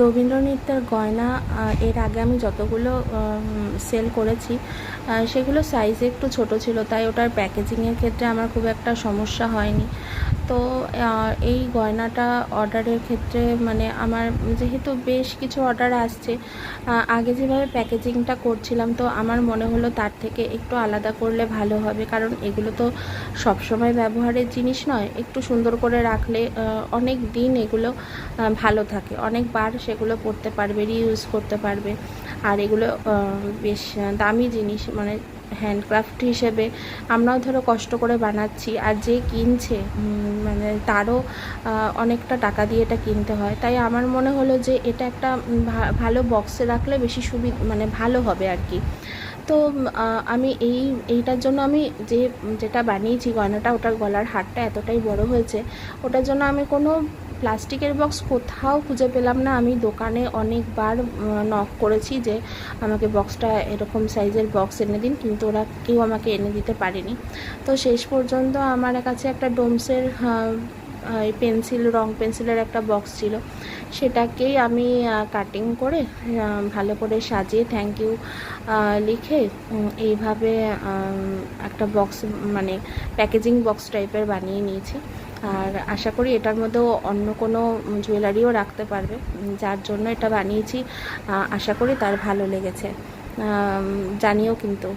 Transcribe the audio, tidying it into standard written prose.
রবীন্দ্র নৃত্যের গয়না এর আগে আমি যতগুলো সেল করেছি সেগুলো সাইজে একটু ছোট ছিল, তাই ওটার প্যাকেজিংয়ের ক্ষেত্রে আমার খুব একটা সমস্যা হয়নি। তো এই গয়নাটা অর্ডারের ক্ষেত্রে মানে আমার যেহেতু বেশ কিছু অর্ডার আসছে, আগে যেভাবে প্যাকেজিংটা করছিলাম তো আমার মনে হলো তার থেকে একটু আলাদা করলে ভালো হবে, কারণ এগুলো তো সবসময় ব্যবহারের জিনিস নয়। একটু সুন্দর করে রাখলে অনেক দিন এগুলো ভালো থাকে, অনেকবার সেগুলো পরতে পারবে, রিইউজ করতে পারবে। আর এগুলো বেশ দামি জিনিস, মানে হ্যান্ডক্রাফট হিসেবে আমরাও ধরো কষ্ট করে বানাচ্ছি, আর যে কিনছে মানে তারও অনেকটা টাকা দিয়ে এটা কিনতে হয়। তাই আমার মনে হলো যে এটা একটা ভালো বক্সে রাখলে বেশি মানে ভালো হবে আর কি। তো আমি এইটার জন্য আমি যেটা বানিয়েছি গয়নাটা, ওটার গলার হারটা এতটাই বড় হয়েছে, ওটার জন্য আমি কোনো প্লাস্টিকের বক্স কোথাও খুঁজে পেলাম না। আমি দোকানে অনেকবার নক করেছি যে আমাকে বক্সটা এরকম সাইজের বক্স এনে দিন, কিন্তু ওরা কেউ আমাকে এনে দিতে পারেনি। তো শেষ পর্যন্ত আমার কাছে একটা ডোমসের রং পেন্সিলের একটা বক্স ছিল, সেটাকেই আমি কাটিং করে ভালো করে সাজিয়ে থ্যাংক ইউ লিখে এইভাবে একটা বক্স, মানে প্যাকেজিং বক্স টাইপের বানিয়ে নিয়েছি। আর আশা করি এটার মধ্যেও অন্য কোনো জুয়েলারিও রাখতে পারবে, যার জন্য এটা বানিয়েছি। আশা করি তার ভালো লেগেছে, জানিও কিন্তু।